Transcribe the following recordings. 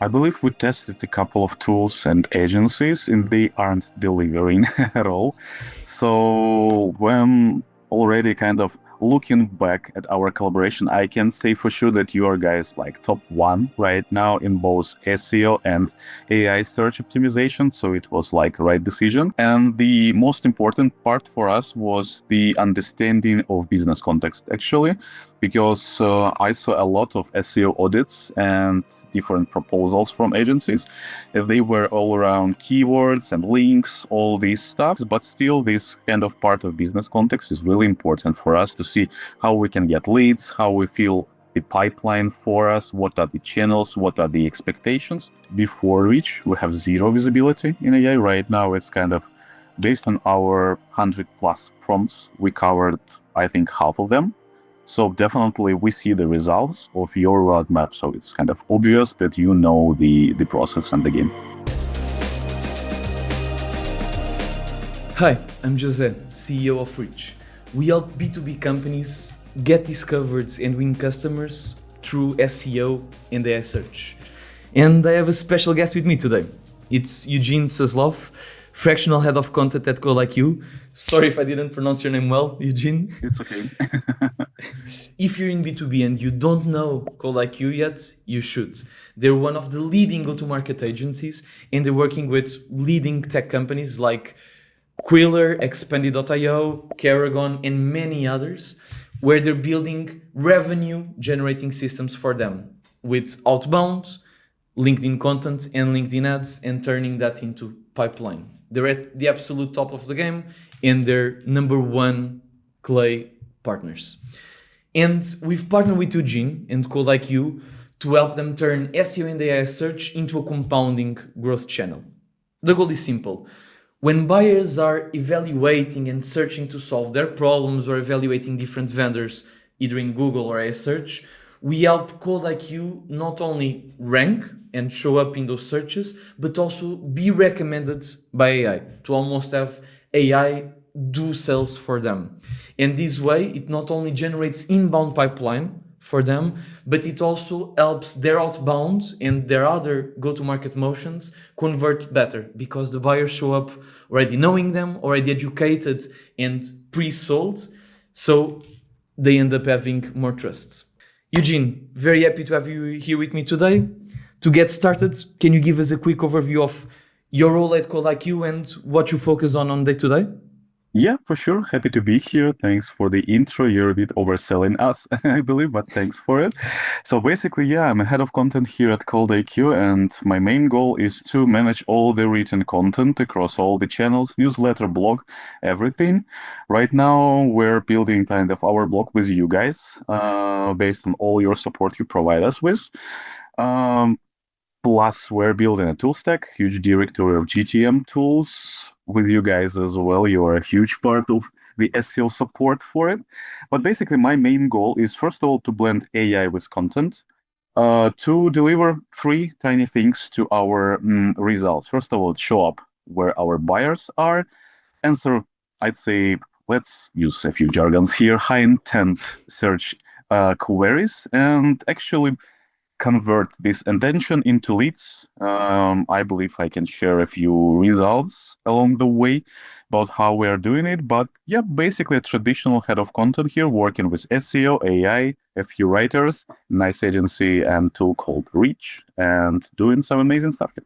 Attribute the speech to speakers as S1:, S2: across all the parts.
S1: I believe we tested a couple of tools and agencies, and they aren't delivering at all. So when already kind of looking back at our collaboration, I can say for sure that you are guys like top one right now in both SEO and AI search optimization. So it was like right decision. And the most important part for us was the understanding of business context, actually, because I saw a lot of SEO audits and different proposals from agencies. They were all around keywords and links, all these stuff, but still this kind of part of business context is really important for us to see how we can get leads, how we feel the pipeline for us, what are the channels, what are the expectations. Before which we have zero visibility in AI. Right now it's kind of based on our 100 plus prompts, we covered, I think, half of them. So definitely we see the results of your roadmap. So it's kind of obvious that you know the process and the game.
S2: Hi, I'm Jose, CEO of Reach. We help B2B companies get discovered and win customers through SEO and AI search. And I have a special guest with me today. It's Eugene Suslov, fractional head of content at ColdIQ. Sorry if I didn't pronounce your name well, Eugene.
S1: It's okay.
S2: If you're in B2B and you don't know ColdIQ yet, you should. They're one of the leading go-to-market agencies, and they're working with leading tech companies like Quiller, Expendi.io, Caragon, and many others, where they're building revenue-generating systems for them with outbound, LinkedIn content and LinkedIn ads, and turning that into pipeline. They're at the absolute top of the game, and they're number one Clay partners. And we've partnered with Eugene and ColdIQ to help them turn SEO and AI search into a compounding growth channel. The goal is simple. When buyers are evaluating and searching to solve their problems or evaluating different vendors, either in Google or AI search, we help ColdIQ not only rank and show up in those searches, but also be recommended by AI, to almost have AI do sales for them. And this way, it not only generates inbound pipeline for them, but it also helps their outbound and their other go-to-market motions convert better, because the buyers show up already knowing them, already educated and pre-sold, so they end up having more trust. Eugene, very happy to have you here with me today. To get started, can you give us a quick overview of your role at ColdIQ and what you focus on day-to-day?
S1: Yeah, for sure. Happy to be here. Thanks for the intro. You're a bit overselling us, I believe, but thanks for it. So basically, yeah, I'm a head of content here at ColdIQ, and my main goal is to manage all the written content across all the channels, newsletter, blog, everything. Right now, we're building kind of our blog with you guys, based on all your support you provide us with. Plus, we're building a tool stack, huge directory of GTM tools with you guys as well. You are a huge part of the SEO support for it. But basically, my main goal is, first of all, to blend AI with content, to deliver three tiny things to our results. First of all, show up where our buyers are, answer, I'd say, let's use a few jargons here, high intent search queries, and actually convert this intention into leads. I believe I can share a few results along the way about how we are doing it. But yeah, basically a traditional head of content here, working with SEO, AI, a few writers, nice agency and tool called Reach, and doing some amazing stuff here.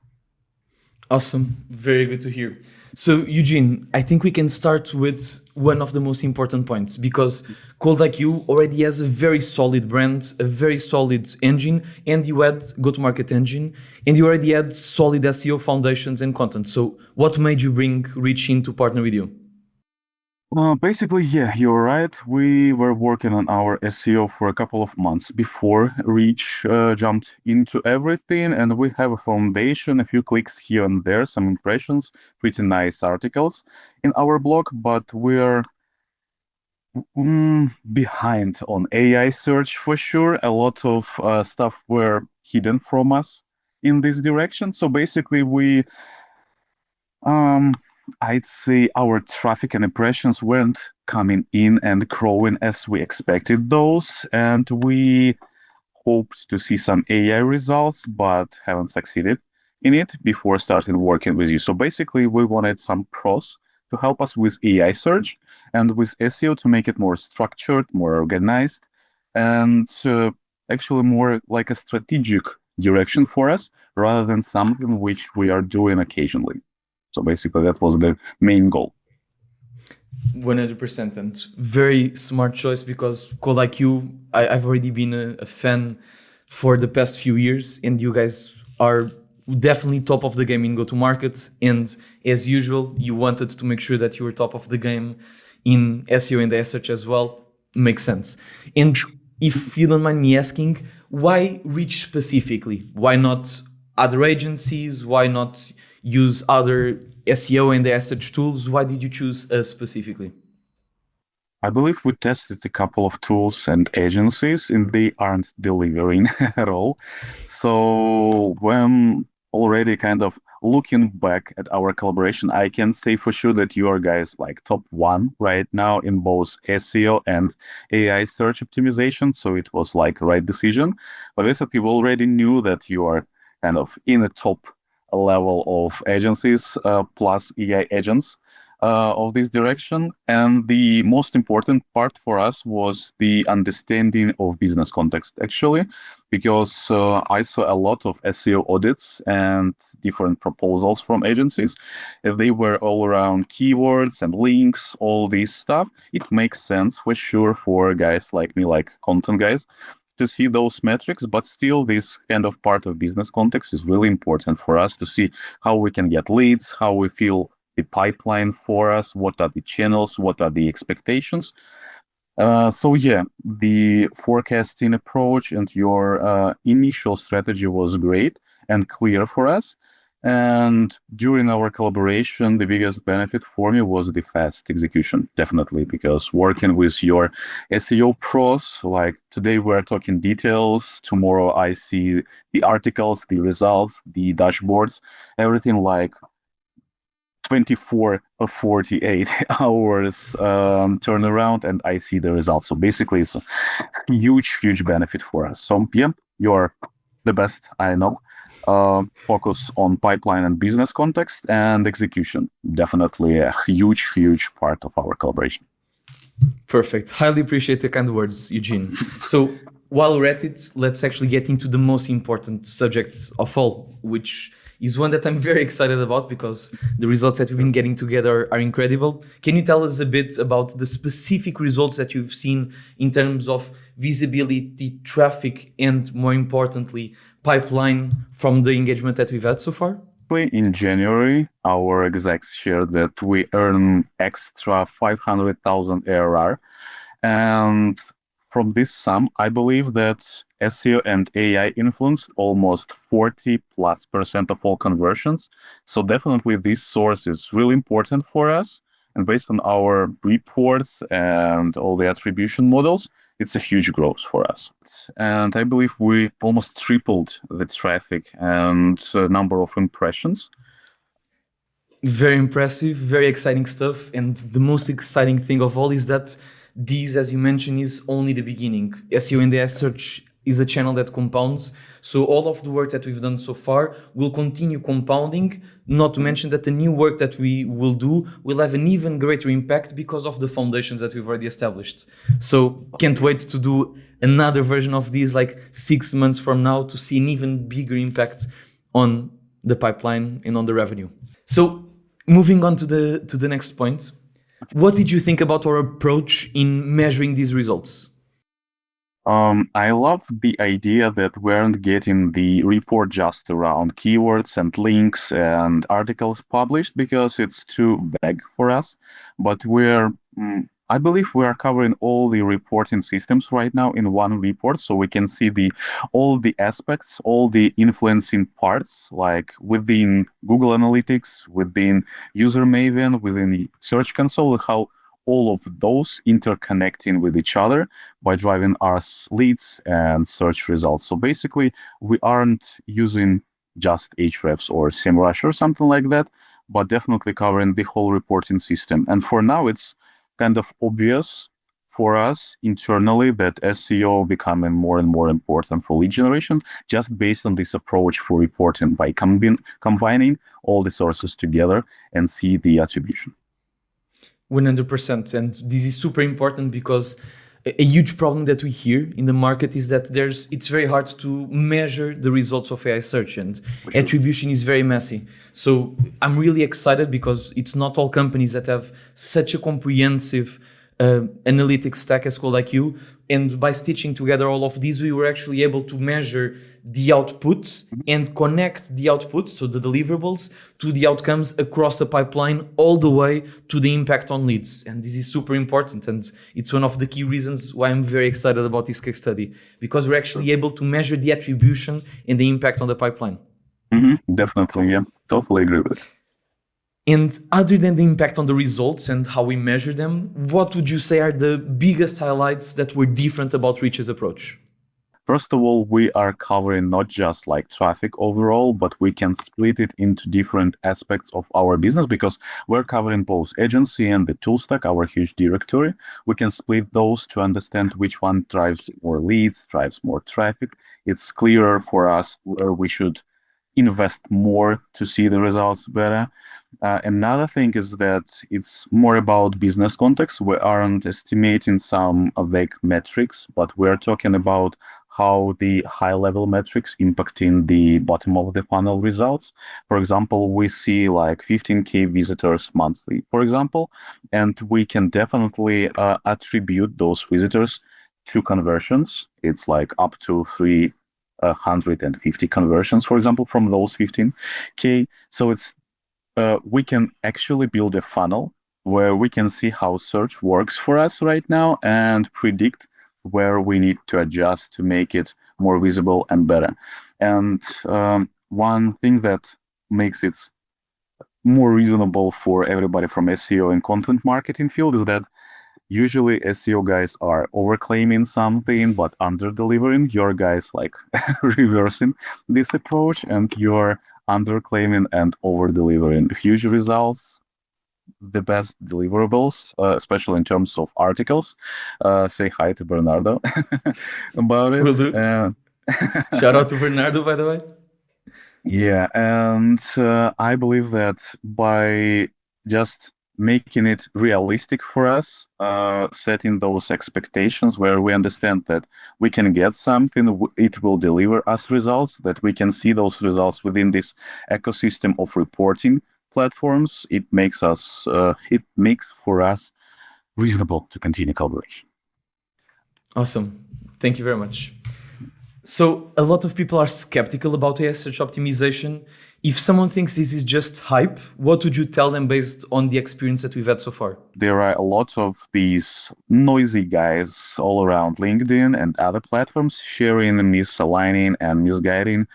S2: Awesome. Very good to hear. So, Eugene, I think we can start with one of the most important points, because ColdIQ already has a very solid brand, a very solid engine, and you had go-to-market engine, and you already had solid SEO foundations and content. So what made you bring Reach in to partner with you?
S1: Basically, yeah, you're right. We were working on our SEO for a couple of months before Reach jumped into everything, and we have a foundation, a few clicks here and there, some impressions, pretty nice articles in our blog, but we're behind on AI search for sure. A lot of stuff were hidden from us in this direction. So basically, I'd say our traffic and impressions weren't coming in and growing as we expected those, and we hoped to see some AI results, but haven't succeeded in it before starting working with you. So basically, we wanted some pros to help us with AI search and with SEO to make it more structured, more organized, and actually more like a strategic direction for us rather than something which we are doing occasionally. So basically, that was the main goal.
S2: 100%, and very smart choice, because ColdIQ, I've already been a fan for the past few years, and you guys are definitely top of the game in go-to-market. And as usual, you wanted to make sure that you were top of the game in SEO and AI search as well. Makes sense. And if you don't mind me asking, why Reach specifically? Why not other agencies? Why not use other SEO and AI search tools? Why did you choose us specifically?
S1: I believe we tested a couple of tools and agencies, and they aren't delivering at all. So when already kind of looking back at our collaboration, I can say for sure that you are guys like top one right now in both SEO and AI search optimization. So it was like a right decision. But basically, we already knew that you are kind of in the top level of agencies plus AI agents of this direction. And the most important part for us was the understanding of business context, actually, because I saw a lot of SEO audits and different proposals from agencies. If they were all around keywords and links, all this stuff, it makes sense for sure for guys like me, like content guys, to see those metrics, but still this kind of part of business context is really important for us to see how we can get leads, how we feel the pipeline for us, what are the channels, what are the expectations. So yeah, the forecasting approach and your initial strategy was great and clear for us. And during our collaboration, the biggest benefit for me was the fast execution, definitely, because working with your SEO pros, like today we're talking details, tomorrow I see the articles, the results, the dashboards, everything like 24 or 48 hours turnaround, and I see the results. So basically, it's a huge benefit for us. So yeah, you're the best I know. Focus on pipeline and business context and execution. Definitely a huge part of our collaboration.
S2: Perfect. Highly appreciate the kind words, Eugene. So while we're at it, let's actually get into the most important subject of all, which is one that I'm very excited about because the results that we've been getting together are incredible. Can you tell us a bit about the specific results that you've seen in terms of visibility, traffic, and more importantly, pipeline from the engagement that we've had so far?
S1: In January, our execs shared that we earn extra 500,000 ARR. And from this sum, I believe that SEO and AI influenced almost 40+% of all conversions. So definitely this source is really important for us. And based on our reports and all the attribution models, it's a huge growth for us. And I believe we almost tripled the traffic and number of impressions.
S2: Very impressive, very exciting stuff. And the most exciting thing of all is that these, as you mentioned, is only the beginning. SEO and AI search is a channel that compounds. So all of the work that we've done so far will continue compounding, not to mention that the new work that we will do will have an even greater impact because of the foundations that we've already established. So can't wait to do another version of these like 6 months from now to see an even bigger impact on the pipeline and on the revenue. So moving on to the next point, what did you think about our approach in measuring these results?
S1: I love the idea that we aren't getting the report just around keywords and links and articles published because it's too vague for us. But I believe we are covering all the reporting systems right now in one report, so we can see all the aspects, all the influencing parts, like within Google Analytics, within User Maven, within the Search Console, how all of those interconnecting with each other by driving our leads and search results. So basically, we aren't using just Hrefs or SEMrush or something like that, but definitely covering the whole reporting system. And for now, it's kind of obvious for us internally that SEO becoming more and more important for lead generation, just based on this approach for reporting by combining all the sources together and see the attribution.
S2: 100%. And this is super important because a huge problem that we hear in the market is that it's very hard to measure the results of AI search, and
S1: Sure.
S2: attribution is very messy. So I'm really excited because it's not all companies that have such a comprehensive analytics stack as ColdIQ. And by stitching together all of these, we were actually able to measure the outputs and connect the outputs, so the deliverables, to the outcomes across the pipeline, all the way to the impact on leads. And this is super important. And it's one of the key reasons why I'm very excited about this case study, because we're actually able to measure the attribution and the impact on the pipeline.
S1: Definitely, yeah. Totally agree with it.
S2: And other than the impact on the results and how we measure them, what would you say are the biggest highlights that were different about Reach's approach?
S1: First of all, we are covering not just like traffic overall, but we can split it into different aspects of our business because we're covering both agency and the tool stack, our huge directory. We can split those to understand which one drives more leads, drives more traffic. It's clearer for us where we should invest more to see the results better. Another thing is that it's more about business context. We aren't estimating some vague metrics, but we're talking about how the high-level metrics impacting the bottom of the funnel results. For example, we see like 15K visitors monthly, for example, and we can definitely attribute those visitors to conversions. It's like up to 350 conversions, for example, from those 15K. So it's we can actually build a funnel where we can see how search works for us right now and predict where we need to adjust to make it more visible and better. And one thing that makes it more reasonable for everybody from SEO and content marketing field is that usually SEO guys are overclaiming something but under-delivering. Your guys like reversing this approach, and you're underclaiming and over-delivering huge results, the best deliverables, especially in terms of articles. Say hi to Bernardo about it.
S2: Will do. Shout out to Bernardo, by the way.
S1: Yeah, and I believe that by just making it realistic for us, setting those expectations where we understand that we can get something, it will deliver us results, that we can see those results within this ecosystem of reporting platforms, it makes for us reasonable to continue collaboration.
S2: Awesome. Thank you very much. So a lot of people are skeptical about AI search optimization. If someone thinks this is just hype, what would you tell them based on the experience that we've had so far?
S1: There are a lot of these noisy guys all around LinkedIn and other platforms sharing misaligning and misguiding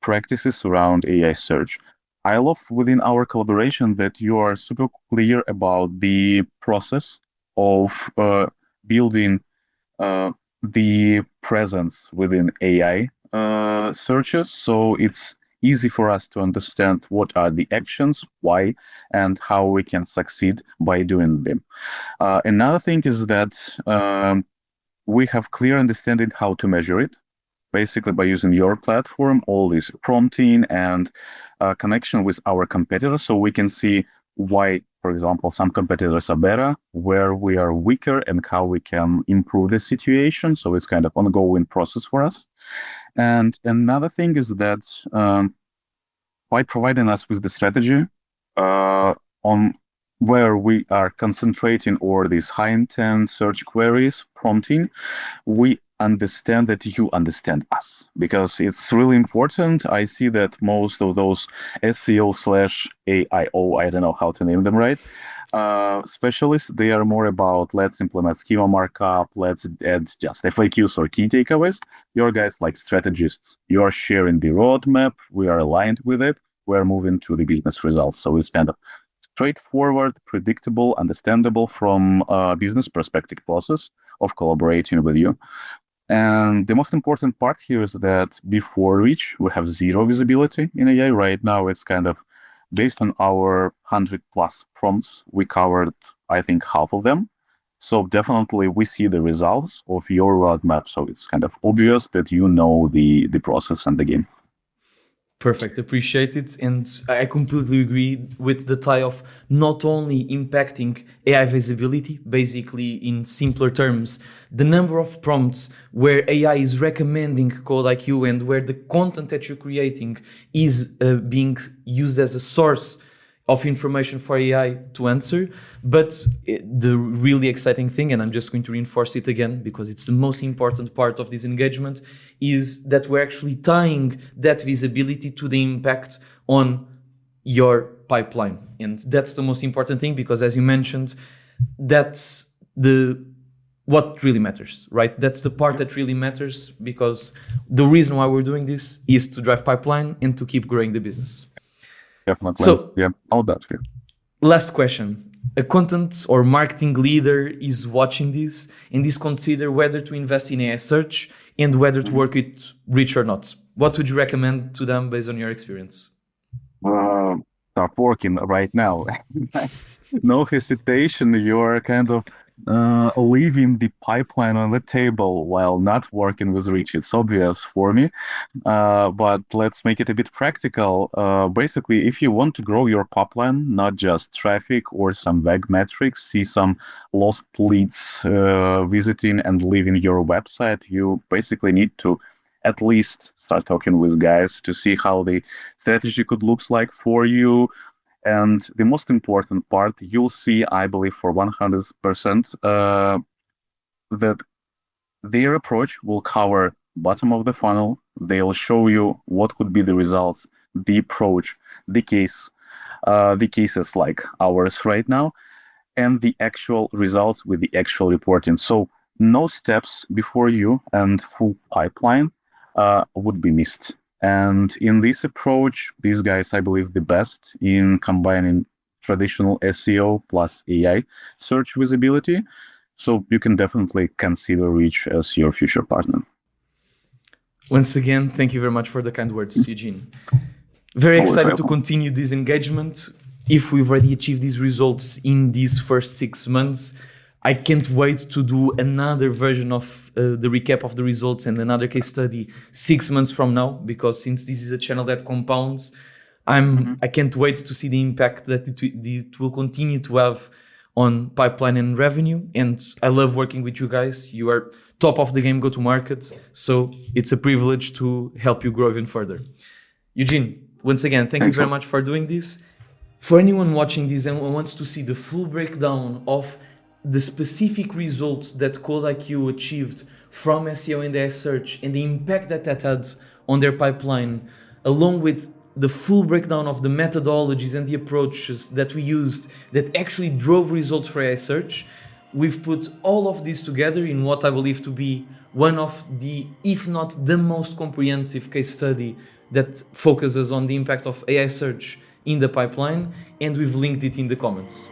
S1: practices around AI search. I love within our collaboration that you are super clear about the process of building the presence within AI searches. So it's easy for us to understand what are the actions, why, and how we can succeed by doing them. Another thing is that we have clear understanding how to measure it, basically by using your platform, all this prompting and connection with our competitors, so we can see why, for example, some competitors are better, where we are weaker, and how we can improve the situation. So it's kind of ongoing process for us. And another thing is that by providing us with the strategy on where we are concentrating or these high intent search queries prompting, we understand that you understand us, because it's really important. I see that most of those SEO/AIO, I don't know how to name them right, specialists, they are more about let's implement schema markup, let's add just FAQs or key takeaways. Your guys like strategists, you are sharing the roadmap, we are aligned with it, we're moving to the business results. So it's kind of straightforward, predictable, understandable from a business perspective process of collaborating with you. And the most important part here is that before Reach, we have zero visibility in AI. Right now, it's kind of based on our 100+ prompts. We covered, I think, half of them. So definitely we see the results of your roadmap. So it's kind of obvious that you know the process and the game.
S2: Perfect, appreciate it. And I completely agree with the tie of not only impacting AI visibility, basically in simpler terms, the number of prompts where AI is recommending ColdIQ and where the content that you're creating is being used as a source of information for AI to answer. But the really exciting thing, and I'm just going to reinforce it again because it's the most important part of this engagement, is that we're actually tying that visibility to the impact on your pipeline. And that's the most important thing because, as you mentioned, that's what really matters, right? That's the part that really matters because the reason why we're doing this is to drive pipeline and to keep growing the business.
S1: Definitely.
S2: So,
S1: yeah, all that. Yeah.
S2: last question. A content or marketing leader is watching this and is consider whether to invest in AI search and whether to work with Rich or not. What would you recommend to them based on your experience?
S1: Start working right now. Nice. No hesitation. You're kind of leaving the pipeline on the table while not working with Rich. It's obvious for me. But let's make it a bit practical. Basically, if you want to grow your pipeline, not just traffic or some vague metrics, see some lost leads visiting and leaving your website, you basically need to at least start talking with guys to see how the strategy could look like for you. And the most important part, you'll see, I believe, for 100%, that their approach will cover bottom of the funnel. They'll show you what could be the results, the approach, the cases like ours right now, and the actual results with the actual reporting. So no steps before you and full pipeline would be missed. And in this approach, these guys, I believe, the best in combining traditional SEO plus AI search visibility. So you can definitely consider Reach as your future partner.
S2: Once again, thank you very much for the kind words, Eugene. Very excited to continue this engagement. If we've already achieved these results in these first 6 months, I can't wait to do another version of the recap of the results and another case study 6 months from now, because since this is a channel that compounds, I can't wait to see the impact that it will continue to have on pipeline and revenue. And I love working with you guys. You are top of the game go-to-market, so it's a privilege to help you grow even further. Eugene, once again, thank you very much for doing this. For anyone watching this and wants to see the full breakdown of the specific results that ColdIQ achieved from SEO and AI search and the impact that had on their pipeline, along with the full breakdown of the methodologies and the approaches that we used that actually drove results for AI search, we've put all of this together in what I believe to be one of the, if not the most comprehensive case study that focuses on the impact of AI search in the pipeline, and we've linked it in the comments.